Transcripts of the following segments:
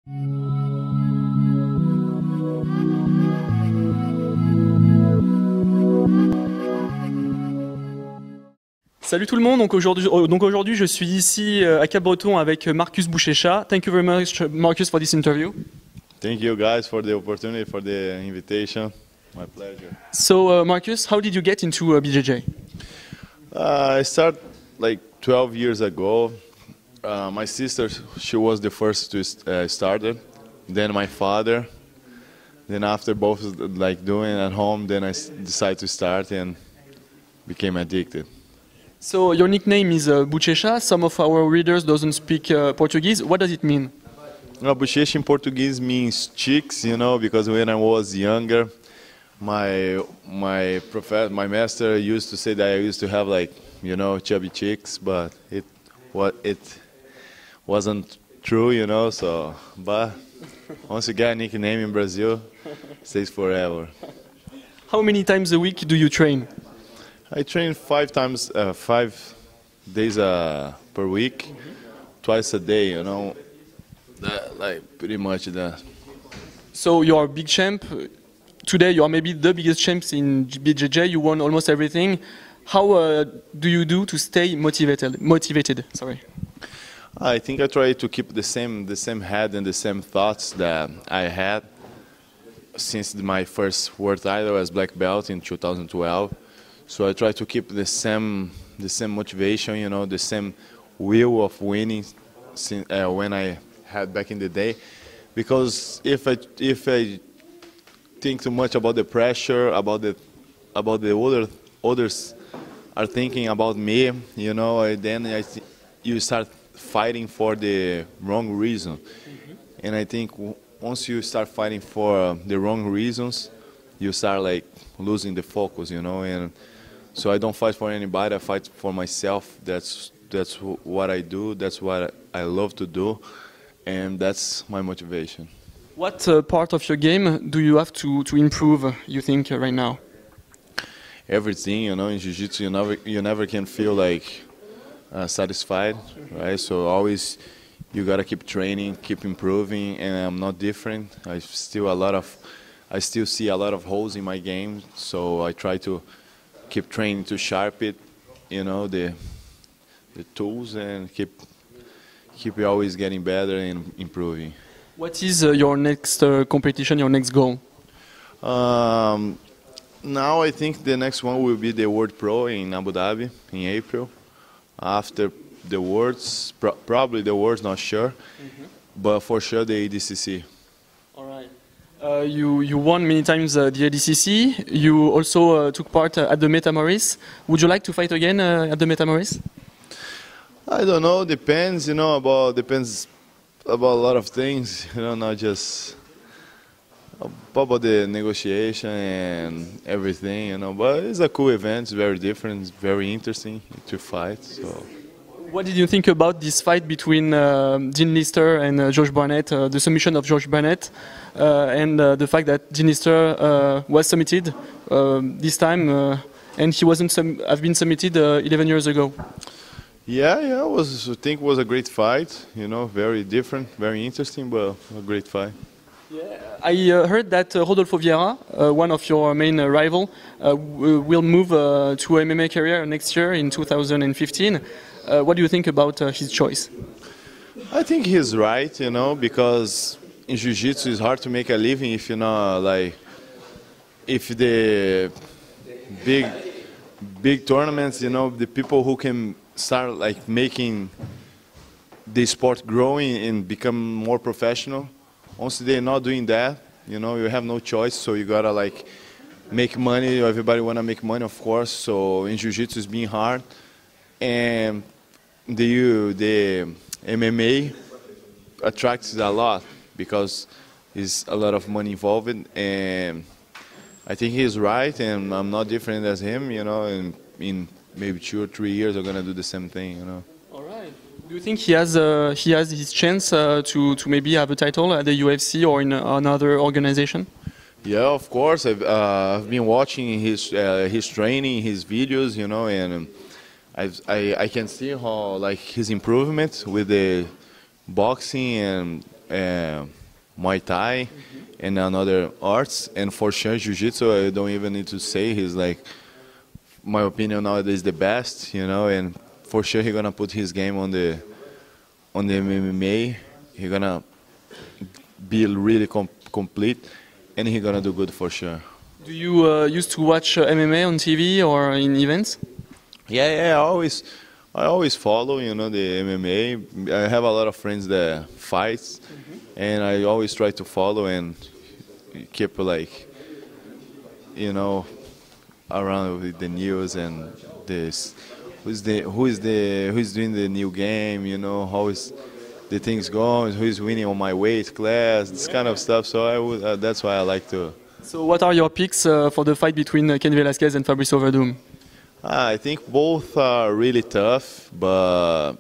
Salut tout le monde, donc aujourd'hui je suis ici à Cap-Breton avec Marcus Buchecha. Thank you very much Marcus for this interview. Thank you guys for the opportunity, for the invitation. My pleasure. So Marcus, how did you get into BJJ? I started like 12 years ago. My sister, she was the first to start it. Then my father. Then after both like doing it at home, then I decided to start and became addicted. So your nickname is Buchecha. Some of our readers doesn't speak Portuguese. What does it mean? Buchecha in Portuguese means cheeks, you know, because when I was younger, my master used to say that I used to have like, you know, chubby cheeks, but it wasn't true, you know. So, but once you get a nickname in Brazil, it stays forever. How many times a week do you train? I train 5 days per week, twice a day, you know. That, like pretty much that. So you are a big champ. Today you are maybe the biggest champs in BJJ. You won almost everything. How do you do to stay motivated? Sorry. I think I try to keep the same head and the same thoughts that I had since my first world title as black belt in 2012. So I try to keep the same motivation, you know, the same will of winning when I had back in the day. Because if I think too much about the pressure, about the others are thinking about me, you know, then you start fighting for the wrong reason. And I think once you start fighting for the wrong reasons, you start like losing the focus, you know. And so I don't fight for anybody. I fight for myself. That's what I do. That's what I love to do, and that's my motivation. What part of your game do you have to improve? You think right now? Everything, you know. In Jiu-jitsu, you never can feel like satisfied, right? So always you gotta keep training, keep improving, and I'm not different. I still see a lot of holes in my game, so I try to keep training to sharpen it, you know, the tools, and keep always getting better and improving. What is your next competition, your next goal? Now I think the next one will be the World Pro in Abu Dhabi in April. After the Worlds, probably the Worlds, not sure, but for sure the ADCC. All right. You won many times the ADCC. You also took part at the Metamoris. Would you like to fight again at the Metamoris? I don't know. Depends, you know. Depends about a lot of things, you know, not just about the negotiation and everything, you know. But it's a cool event. It's very different. It's very interesting to fight. So. What did you think about this fight between Dean Lister and Josh Barnett, the submission of Josh Barnett, and the fact that Dean Lister was submitted this time, and he have been submitted 11 years ago? Yeah, I think it was a great fight. You know, very different, very interesting, but a great fight. Yeah, I heard that Rodolfo Vieira, one of your main rival, will move to MMA career next year in 2015. What do you think about his choice? I think he's right, you know, because in Jiu-Jitsu it's hard to make a living if you're not like, if the big tournaments, you know, the people who can start like making the sport growing and become more professional. Once they're not doing that, you know, you have no choice, so you gotta like make money. Everybody wanna make money, of course. So in Jiu-Jitsu it's being hard, and the MMA attracts a lot because there's a lot of money involved, and I think he's right, and I'm not different as him, you know. And in maybe 2 or 3 years, I'm gonna do the same thing, you know. All right. Do you think he has his chance to maybe have a title at the UFC or in another organization? Yeah, of course. I've been watching his training, his videos, you know, and I can see how like his improvement with the boxing, and Muay Thai and another arts, and for sure Jiu-Jitsu. I don't even need to say he's like, my opinion nowadays, the best, you know. And for sure he's gonna put his game on the MMA. He's gonna be really complete, and he's gonna do good for sure. Do you used to watch MMA on TV or in events? Yeah, I always follow, you know, the MMA. I have a lot of friends that fights, and I always try to follow and keep, like, you know, around with the news and this, who's doing the new game, you know, how is the things going, who's winning on my weight class, this kind of stuff. So that's why I like to. So what are your picks for the fight between Ken Velasquez and Fabricio Verdum? I think both are really tough, but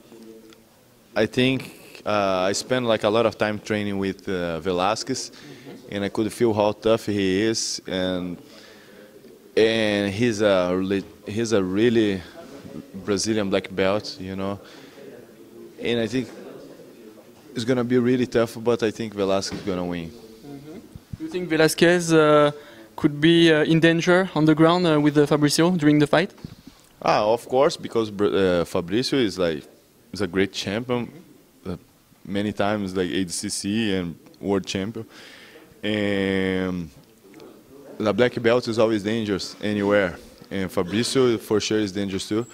I think I spent like a lot of time training with Velasquez, and I could feel how tough he is, and he's a really Brazilian black belt, you know, and I think it's gonna be really tough, but I think Velasquez is gonna win. Do you think Velasquez could be in danger on the ground with Fabricio during the fight? Of course, because Fabricio is a great champion, many times like ADCC and world champion, and the black belt is always dangerous anywhere, and Fabricio for sure is dangerous too.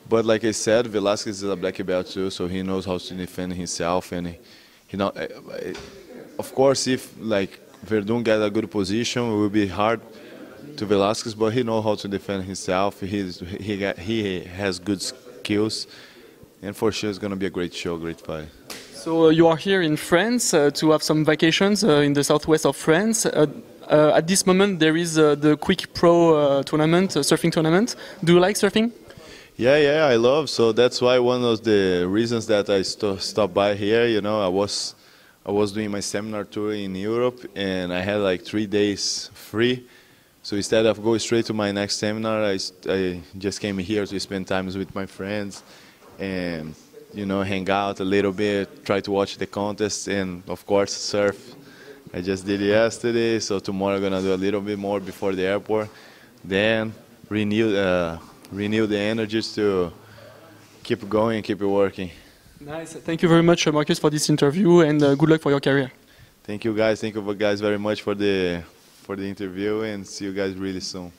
But like I said, Velasquez is a black belt too, so he knows how to defend himself, and he not. Of course, if like Verdun gets a good position, it will be hard to Velasquez, but he knows how to defend himself. He has good skills, and for sure it's going to be a great show, great fight. So you are here in France to have some vacations in the southwest of France. At this moment, there is the Quick Pro tournament, surfing tournament. Do you like surfing? Yeah, I love. So that's why one of the reasons that I stopped by here. You know, I was doing my seminar tour in Europe, and I had like 3 days free. So instead of going straight to my next seminar, I just came here to spend time with my friends and, you know, hang out a little bit, try to watch the contest, and of course surf. I just did it yesterday, so tomorrow I'm gonna do a little bit more before the airport. Then renew the energies to keep going, keep working. Nice. Thank you very much, Marcus, for this interview, and good luck for your career. Thank you guys. Thank you guys very much for the interview, and see you guys really soon.